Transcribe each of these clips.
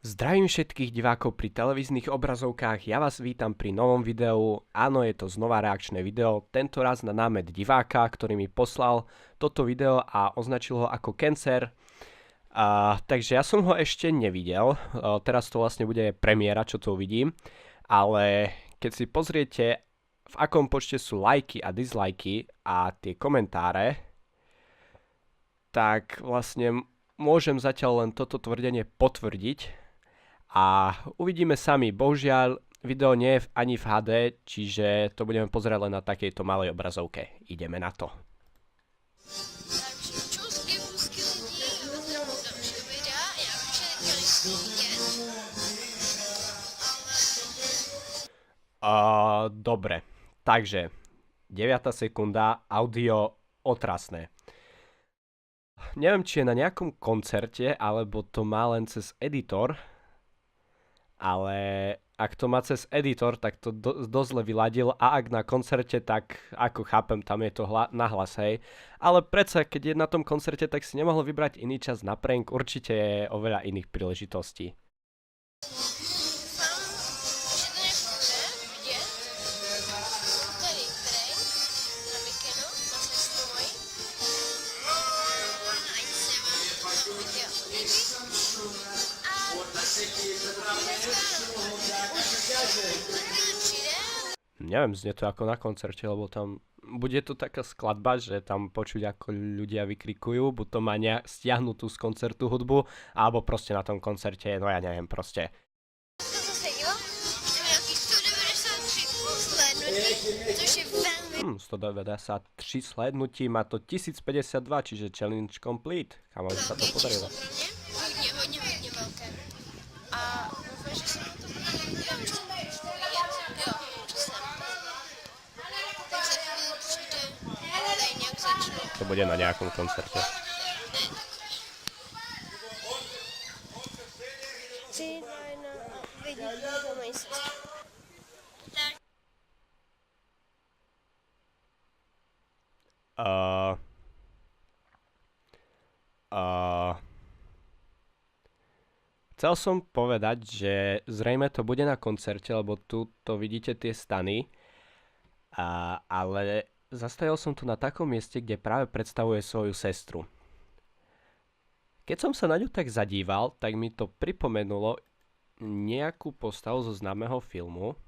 Zdravím všetkých divákov pri televíznych obrazovkách, ja vás vítam pri novom videu. Áno, je to znova reakčné video, tento raz na námet diváka, ktorý mi poslal toto video a označil ho ako Cancer. Takže ja som ho ešte nevidel, teraz to vlastne bude premiéra, čo to uvidím, ale keď si pozriete, v akom počte sú lajky a dislajky a tie komentáre, tak vlastne môžem zatiaľ len toto tvrdenie potvrdiť. A uvidíme sami, bohužiaľ video nie je ani v HD, čiže to budeme pozerať len na takejto malej obrazovke. Ideme na to. Takže čusky vusky lidi, vítám u dalšího videa, já vím, že chtěli jste vidět, Dobre, takže 9. sekunda, audio otrasné. Neviem, či je na nejakom koncerte, alebo to má len cez editor, ale ak to má cez editor, tak to dosť zle vyladil a ak na koncerte, tak ako chápem, tam je to nahlas, hej. Ale predsa, keď je na tom koncerte, tak si nemohol vybrať iný čas na prank, určite je oveľa iných príležitostí. doufám, že to nepůjde vidět, tady prank na Vikenu, na sestru moji, ať se vám to video líbí a přijde. Neviem, znie to ako na koncerte, lebo tam bude to taká skladba, že tam počuť ako ľudia vykrikujú, buď to má stiahnutú z koncertu hudbu, alebo proste na tom koncerte, no ja neviem, proste. To zase jo, mám nějaký 193 zhlédnutí, což je velmi 193 slednutí, má to 1052, čiže challenge complete. Kamo, sa to velké podarilo. číslo pro mě, hodně velké. A doufám, že se nám to bude líbit. Jo, už to vidět. Jo, přesně. Tak za chvíli přijde, tady nějak začnu. To bude na nejakom koncerte. Tři, dva, jedna a vidím, to mají sestru. Uh, Chcel som povedať, že zrejme to bude na koncerte, lebo tu to vidíte tie stany, ale zastavil som tu na takom mieste, kde práve predstavuje svoju sestru. Keď som sa na ňu tak zadíval, tak mi to pripomenulo nejakú postavu zo známeho filmu.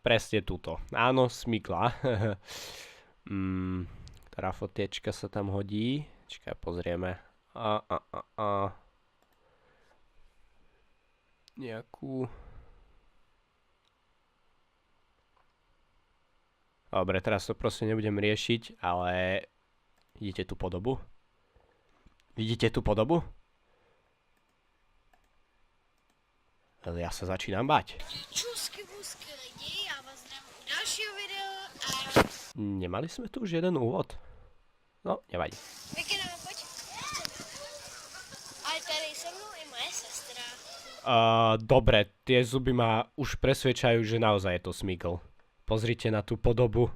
Presne túto. Áno, Smigla. Ktorá fotiečka sa tam hodí? Čakaj, pozrieme. Nejakú... Dobre, teraz to proste nebudem riešiť, ale... Vidíte tú podobu? Vidíte tú podobu? Ja sa začínam bať. Čusky vusky lidi, já vás zdravím u dalšího videa a Nemali sme tu už jeden úvod? No, nevadí. Vikina, pojď. Ale tady se mnou i moje sestra. Dobre, tie zuby ma už presvedčajú, že naozaj je to Smigl. Pozrite na tú podobu.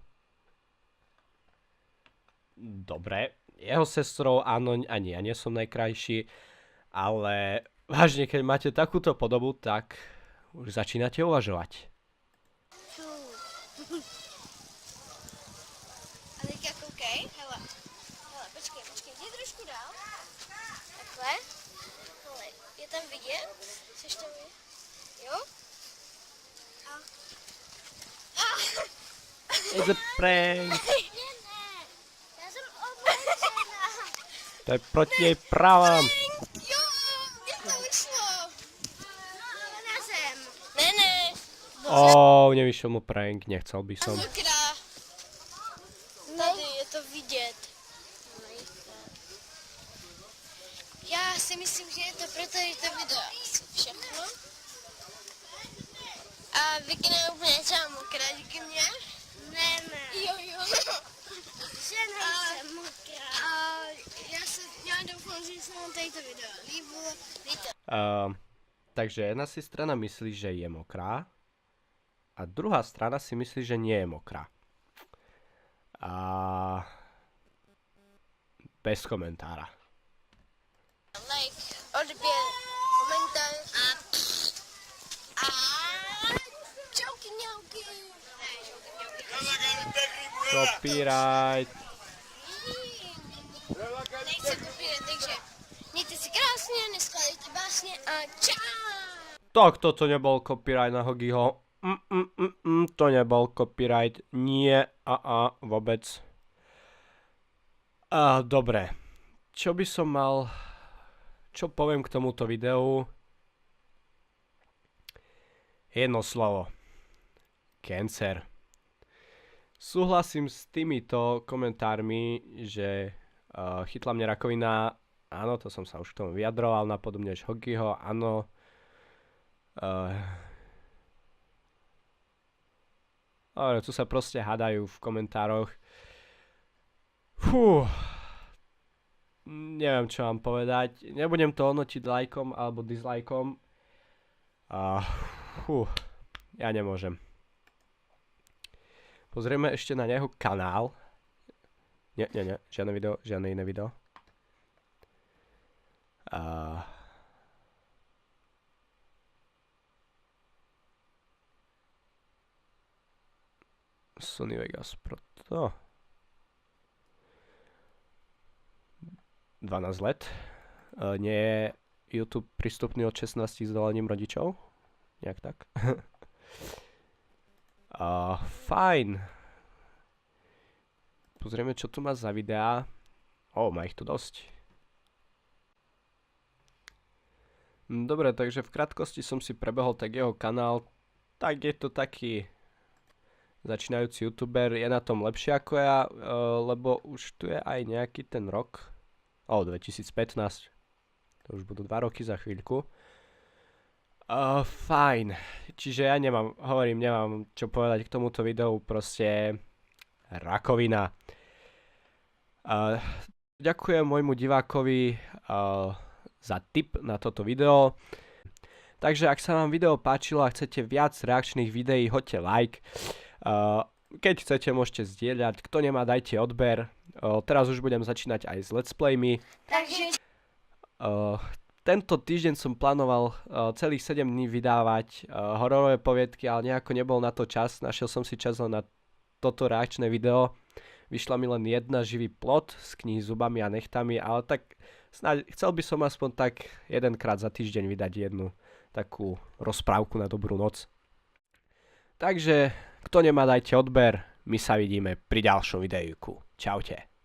Dobre, jeho sestrou áno, ani ja nie som najkrajší, ale vážne, keď máte takúto podobu, tak už začínate uvažovať. A teďka koukej, hele, počkej, jdi trošku dál. Takhle. Hele, je tam vidět? Chceš to vidět? Jo? It's a prank! Ne, já jsem oblečená. To je proti jej právam. Jo, jak to vyšlo? Na zem. Ne. Nevyšiel mu prank, nechcel by som. Sakra. Tady je to vidět. Já si myslím, že je to pro tady to video všechno. A Vikina je úplně třeba mokrá, díky mně. Ne. Jo. Že nejsem mokrá. A já doufám, že se vám tady to video líbilo. Víte. Takže jedna si strana myslí, že je mokrá a druhá strana si myslí, že nie je mokrá. bez komentára. Like, odběr, komentář a čauky mňauky. Copyright. Nechce kopírovat, takže mějte si krásně, neskládejte básně a čau. Tak toto nebol copyright na Hogiho. To nebol copyright. Nie, vôbec. Dobre. Čo by som mal... Čo poviem k tomuto videu? Jedno slovo. Cancer. Súhlasím s týmito komentármi, že chytla mňa rakovina. Áno, to som sa už k tomu vyjadroval, napodobne až Hogiho. Áno. Ale tu sa proste hádajú v komentároch. Neviem, čo vám povedať. Nebudem to hodnotiť lajkom alebo dislajkom. Ja nemôžem. Pozrieme ešte na jeho kanál. Nie, žiadne video, žiadne iné video. Sony Vegas Pro. 12 let. Nie je YouTube prístupný od 16 s dovolením rodičov? Nejak tak. Fajn. Pozrieme, čo tu má za videá. Má ich tu dosť. Dobre, takže v krátkosti som si prebehol tak jeho kanál. Tak je to taký začínajúci youtuber, je na tom lepšie ako ja, lebo už tu je aj nejaký ten rok. 2015. To už budú 2 roky za chvíľku. Fajn. Čiže ja nemám čo povedať k tomuto videu, proste rakovina. Ďakujem môjmu divákovi za tip na toto video. Takže ak sa vám video páčilo a chcete viac reakčných videí, hoďte like. Keď chcete, môžete zdieľať. Kto nemá, dajte odber. Teraz už budem začínať aj s let's playmi. Takže tento týždeň som plánoval celých 7 dní vydávať hororové poviedky, ale nejako nebol na to čas. Našiel som si čas len na toto reakčné video. Vyšla mi len jedna živý plot z knihy Zubami a nechtami, ale tak snáď chcel by som aspoň tak jedenkrát za týždeň vydať jednu takú rozprávku na dobrú noc. Takže, kto nemá, dajte odber. My sa vidíme pri ďalšom videjku. Čaute.